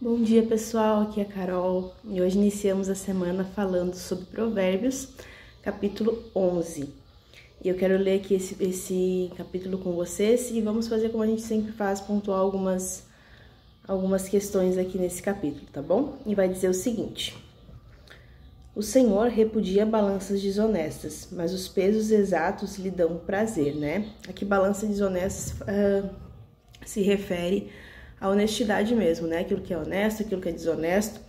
Bom dia, pessoal, aqui é a Carol e hoje iniciamos a semana falando sobre Provérbios, capítulo 11. E eu quero ler aqui esse capítulo com vocês e vamos fazer como a gente sempre faz, pontuar algumas questões aqui nesse capítulo, tá bom? E vai dizer o seguinte: o Senhor repudia balanças desonestas, mas os pesos exatos lhe dão prazer, né? Aqui balanças desonestas se refere a honestidade mesmo, né? Aquilo que é honesto, aquilo que é desonesto.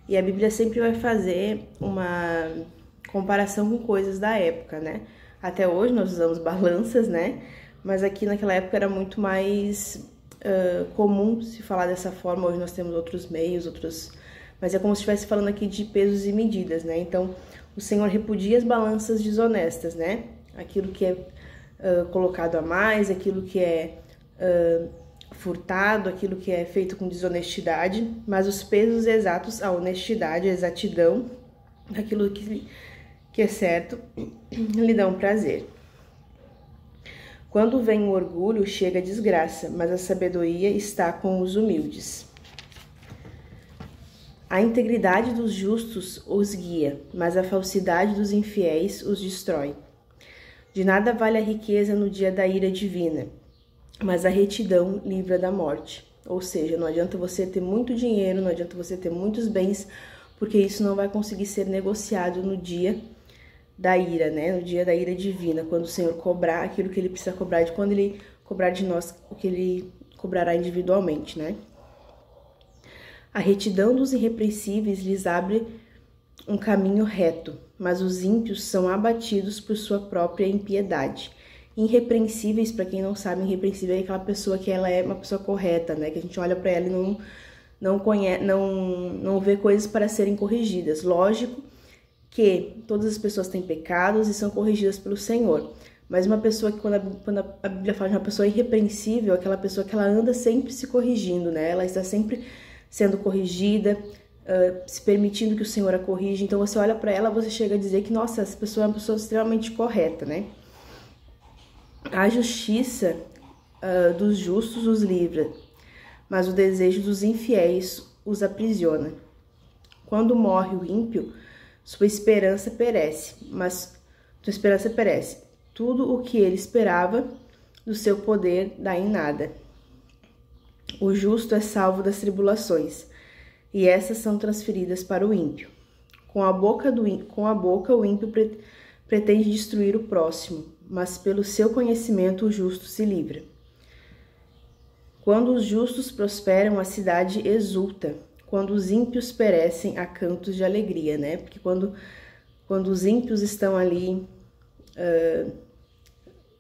E a Bíblia sempre vai fazer uma comparação com coisas da época, né? Até hoje nós usamos balanças, né? Mas aqui naquela época era muito mais comum se falar dessa forma. Hoje nós temos outros meios, mas é como se estivesse falando aqui de pesos e medidas, né? Então, o Senhor repudia as balanças desonestas, né? Aquilo que é colocado a mais, aquilo que é furtado, aquilo que é feito com desonestidade, mas os pesos exatos, a honestidade, a exatidão, aquilo que é certo, lhe dão prazer. Quando vem o orgulho, chega a desgraça, mas a sabedoria está com os humildes. A integridade dos justos os guia, mas a falsidade dos infiéis os destrói. De nada vale a riqueza no dia da ira divina, mas a retidão livra da morte. Ou seja, não adianta você ter muito dinheiro, não adianta você ter muitos bens, porque isso não vai conseguir ser negociado no dia da ira, né? No dia da ira divina, quando o Senhor cobrar aquilo que Ele precisa cobrar, de quando Ele cobrar de nós o que Ele cobrará individualmente, né? A retidão dos irrepreensíveis lhes abre um caminho reto, mas os ímpios são abatidos por sua própria impiedade. Irrepreensíveis, para quem não sabe, irrepreensível é aquela pessoa que ela é uma pessoa correta, né? Que a gente olha para ela e não vê coisas para serem corrigidas. Lógico que todas as pessoas têm pecados e são corrigidas pelo Senhor. Mas uma pessoa que, quando a Bíblia fala de uma pessoa irrepreensível, é aquela pessoa que ela anda sempre se corrigindo, né? Ela está sempre sendo corrigida, se permitindo que o Senhor a corrija. Então você olha para ela, você chega a dizer que, nossa, essa pessoa é uma pessoa extremamente correta, né? A justiça dos justos os livra, mas o desejo dos infiéis os aprisiona. Quando morre o ímpio, sua esperança perece, Tudo o que ele esperava do seu poder dá em nada. O justo é salvo das tribulações, e essas são transferidas para o ímpio. Com a boca o ímpio pretende destruir o próximo, mas pelo seu conhecimento o justo se livra. Quando os justos prosperam, a cidade exulta. Quando os ímpios perecem, há cantos de alegria, né? Porque quando os ímpios estão ali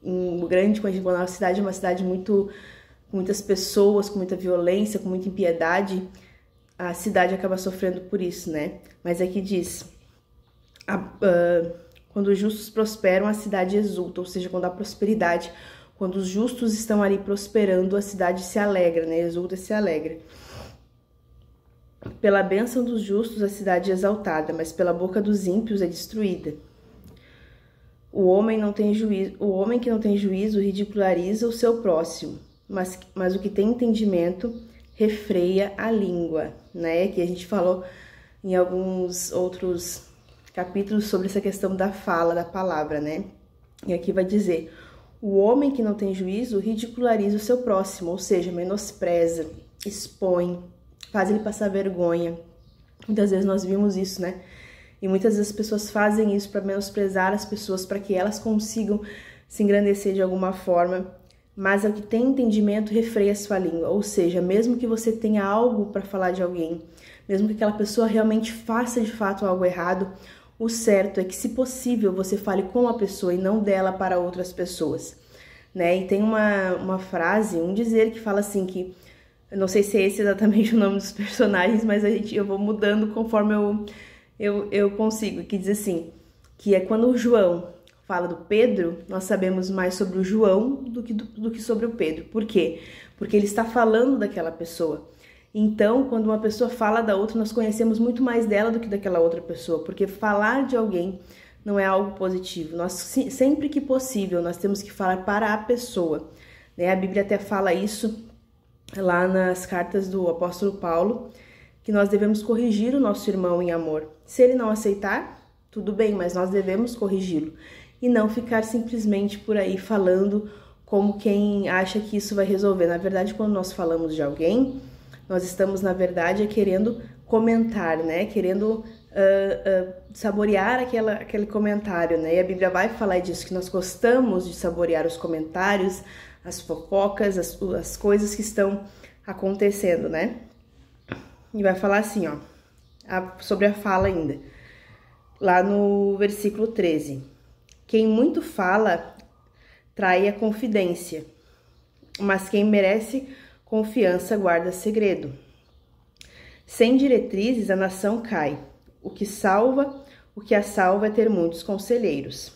em grande quantidade, quando a cidade é uma cidade com muitas pessoas, com muita violência, com muita impiedade, a cidade acaba sofrendo por isso, né? Mas aqui diz: quando os justos prosperam, a cidade exulta, ou seja, quando há prosperidade, quando os justos estão ali prosperando, a cidade se alegra, né? Exulta e se alegra. Pela bênção dos justos, a cidade é exaltada, mas pela boca dos ímpios é destruída. O homem que não tem juízo ridiculariza o seu próximo, mas o que tem entendimento refreia a língua, né? Que a gente falou em alguns outros capítulos sobre essa questão da fala, da palavra, né? E aqui vai dizer: o homem que não tem juízo ridiculariza o seu próximo, ou seja, menospreza, expõe, faz ele passar vergonha. Muitas vezes nós vimos isso, né? E muitas vezes as pessoas fazem isso para menosprezar as pessoas, para que elas consigam se engrandecer de alguma forma. Mas o que tem entendimento refreia a sua língua, ou seja, mesmo que você tenha algo para falar de alguém, mesmo que aquela pessoa realmente faça de fato algo errado, o certo é que, se possível, você fale com a pessoa e não dela para outras pessoas, né? E tem uma frase, um dizer que fala assim que, eu não sei se é esse exatamente o nome dos personagens, mas eu vou mudando conforme eu consigo, que diz assim, que é quando o João fala do Pedro, nós sabemos mais sobre o João do que sobre o Pedro. Por quê? Porque ele está falando daquela pessoa. Então, quando uma pessoa fala da outra, nós conhecemos muito mais dela do que daquela outra pessoa, porque falar de alguém não é algo positivo. Nós, sempre que possível, nós temos que falar para a pessoa, né? A Bíblia até fala isso lá nas cartas do apóstolo Paulo, que nós devemos corrigir o nosso irmão em amor. Se ele não aceitar, tudo bem, mas nós devemos corrigi-lo e não ficar simplesmente por aí falando como quem acha que isso vai resolver. Na verdade, quando nós falamos de alguém, nós estamos, na verdade, querendo comentar, né? Querendo saborear aquele comentário, né? E a Bíblia vai falar disso, que nós gostamos de saborear os comentários, as fofocas, as coisas que estão acontecendo, né? E vai falar assim, ó, sobre a fala ainda, lá no versículo 13. Quem muito fala trai a confidência, mas quem merece confiança guarda segredo. Sem diretrizes a nação cai. O que a salva é ter muitos conselheiros.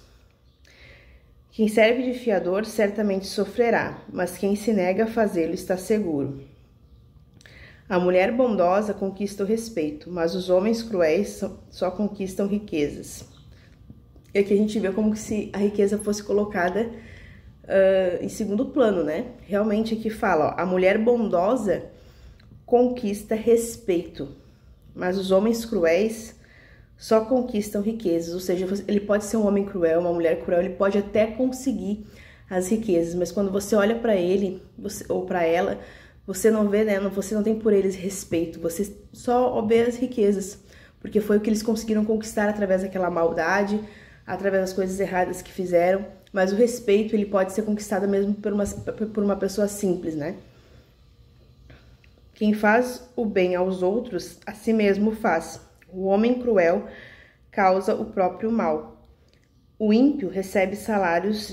Quem serve de fiador certamente sofrerá, mas quem se nega a fazê-lo está seguro. A mulher bondosa conquista o respeito, mas os homens cruéis só conquistam riquezas. E aqui a gente vê como se a riqueza fosse colocada em segundo plano, né? Realmente aqui fala, ó, a mulher bondosa conquista respeito, mas os homens cruéis só conquistam riquezas. Ou seja, ele pode ser um homem cruel, uma mulher cruel, ele pode até conseguir as riquezas, mas quando você olha para ele ou para ela, você não vê, né? Você não tem por eles respeito, você só vê as riquezas, porque foi o que eles conseguiram conquistar através daquela maldade, através das coisas erradas que fizeram. Mas o respeito, ele pode ser conquistado mesmo por uma pessoa simples, né? Quem faz o bem aos outros, a si mesmo faz. O homem cruel causa o próprio mal. O ímpio recebe salários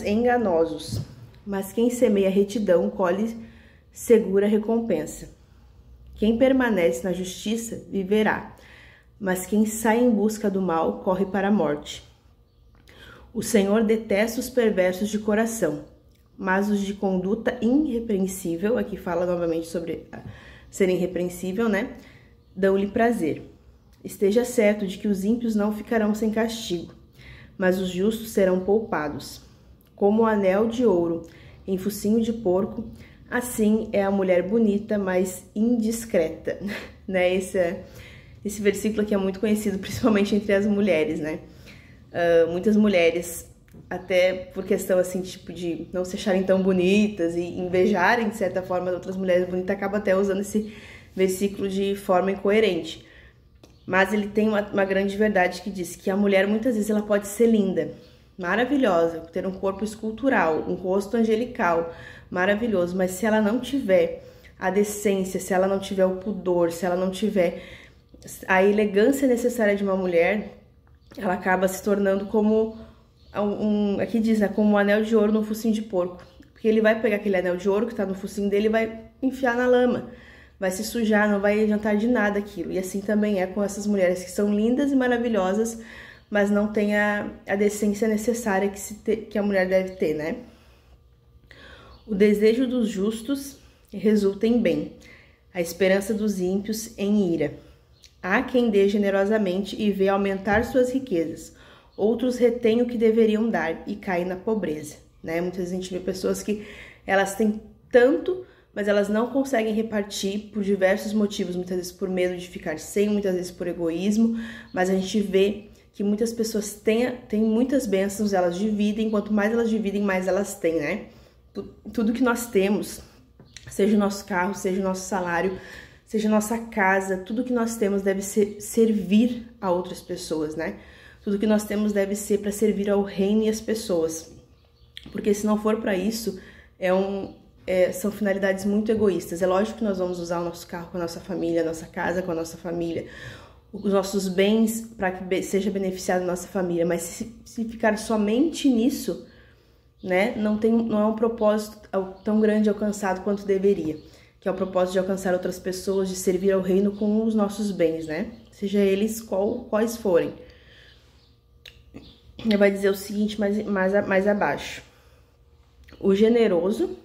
enganosos, mas quem semeia retidão colhe segura recompensa. Quem permanece na justiça viverá, mas quem sai em busca do mal corre para a morte. O Senhor detesta os perversos de coração, mas os de conduta irrepreensível, aqui fala novamente sobre ser irrepreensível, né? Dão-lhe prazer. Esteja certo de que os ímpios não ficarão sem castigo, mas os justos serão poupados. Como o anel de ouro em focinho de porco, assim é a mulher bonita, mas indiscreta, né? Esse versículo aqui é muito conhecido, principalmente entre as mulheres, né? Muitas mulheres, até por questão assim, tipo de não se acharem tão bonitas e invejarem de certa forma de outras mulheres bonitas, acabam até usando esse versículo de forma incoerente. Mas ele tem uma grande verdade que diz que a mulher muitas vezes ela pode ser linda, maravilhosa, ter um corpo escultural, um rosto angelical, maravilhoso, mas se ela não tiver a decência, se ela não tiver o pudor, se ela não tiver a elegância necessária de uma mulher, ela acaba se tornando como aqui diz, né, como um anel de ouro no focinho de porco, porque ele vai pegar aquele anel de ouro que tá no focinho dele e vai enfiar na lama, vai se sujar, não vai adiantar de nada aquilo. E assim também é com essas mulheres que são lindas e maravilhosas, mas não tem a decência necessária que a mulher deve ter, né? O desejo dos justos resulta em bem, a esperança dos ímpios em ira. Há quem dê generosamente e vê aumentar suas riquezas, outros retêm o que deveriam dar e caem na pobreza, né? Muitas vezes a gente vê pessoas que elas têm tanto, mas elas não conseguem repartir por diversos motivos, muitas vezes por medo de ficar sem, muitas vezes por egoísmo, mas a gente vê que muitas pessoas têm muitas bênçãos, elas dividem, quanto mais elas dividem, mais elas têm, né? Tudo que nós temos, seja o nosso carro, seja o nosso salário, seja a nossa casa, tudo que nós temos deve servir a outras pessoas, né? Tudo que nós temos deve ser para servir ao reino e às pessoas, porque se não for para isso, são finalidades muito egoístas. É lógico que nós vamos usar o nosso carro com a nossa família, a nossa casa com a nossa família, os nossos bens para que seja beneficiado a nossa família, mas se ficar somente nisso, né, não é um propósito tão grande alcançado quanto deveria, que é o propósito de alcançar outras pessoas, de servir ao reino com os nossos bens, né, seja eles quais forem. Ele vai dizer o seguinte mais abaixo: o generoso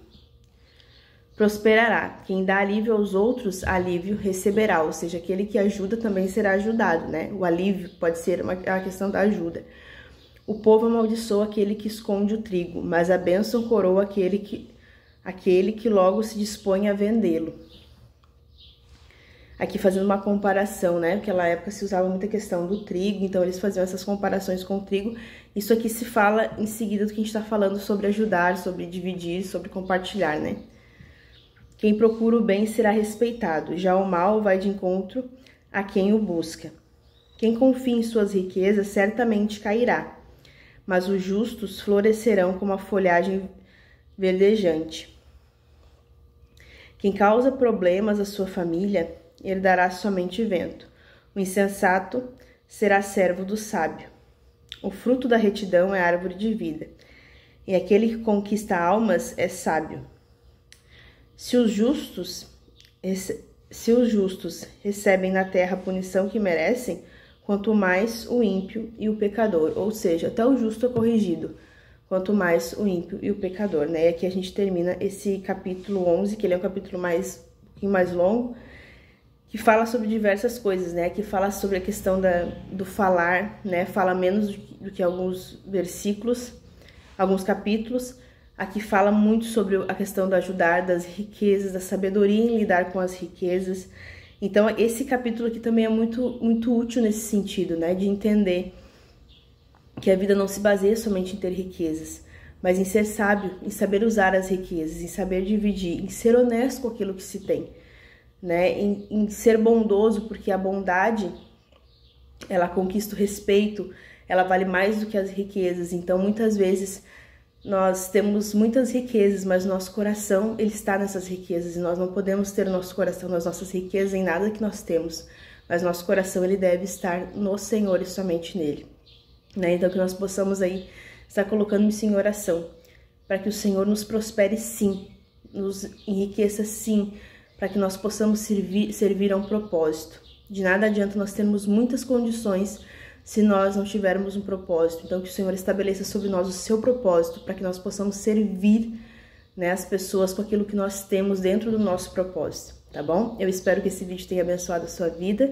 prosperará, quem dá alívio aos outros, alívio receberá, ou seja, aquele que ajuda também será ajudado, né? O alívio pode ser a questão da ajuda. O povo amaldiçoa aquele que esconde o trigo, mas a bênção coroa aquele que aquele que logo se dispõe a vendê-lo. Aqui fazendo uma comparação, né? Naquela época se usava muita questão do trigo, então eles faziam essas comparações com o trigo. Isso aqui se fala em seguida do que a gente está falando sobre ajudar, sobre dividir, sobre compartilhar, né? Quem procura o bem será respeitado, já o mal vai de encontro a quem o busca. Quem confia em suas riquezas certamente cairá, mas os justos florescerão como a folhagem verdejante. Quem causa problemas à sua família herdará somente vento. O insensato será servo do sábio. O fruto da retidão é árvore de vida, e aquele que conquista almas é sábio. Se os justos recebem na terra a punição que merecem, quanto mais o ímpio e o pecador, ou seja, até o justo é corrigido, quanto mais o ímpio e o pecador, né? E aqui a gente termina esse capítulo 11, que ele é um capítulo um pouquinho mais longo, que fala sobre diversas coisas, né? Que fala sobre a questão do falar, né? Fala menos do que alguns versículos, alguns capítulos. Aqui fala muito sobre a questão do ajudar, das riquezas, da sabedoria em lidar com as riquezas. Então, esse capítulo aqui também é muito útil nesse sentido, né? De entender que a vida não se baseia somente em ter riquezas, mas em ser sábio, em saber usar as riquezas, em saber dividir, em ser honesto com aquilo que se tem, né? Em ser bondoso, porque a bondade, ela conquista o respeito, ela vale mais do que as riquezas. Então, muitas vezes, nós temos muitas riquezas, mas nosso coração, ele está nessas riquezas, e nós não podemos ter o nosso coração nas nossas riquezas em nada que nós temos, mas nosso coração, ele deve estar no Senhor e somente nele, né? Então, que nós possamos aí estar colocando isso em oração, para que o Senhor nos prospere sim, nos enriqueça sim, para que nós possamos servir a um propósito. De nada adianta nós termos muitas condições se nós não tivermos um propósito. Então, que o Senhor estabeleça sobre nós o seu propósito, para que nós possamos servir, né, as pessoas com aquilo que nós temos dentro do nosso propósito, tá bom? Eu espero que esse vídeo tenha abençoado a sua vida.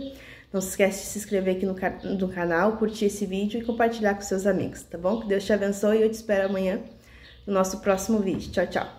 Não se esquece de se inscrever aqui no canal, curtir esse vídeo e compartilhar com seus amigos, tá bom? Que Deus te abençoe e eu te espero amanhã no nosso próximo vídeo. Tchau, tchau!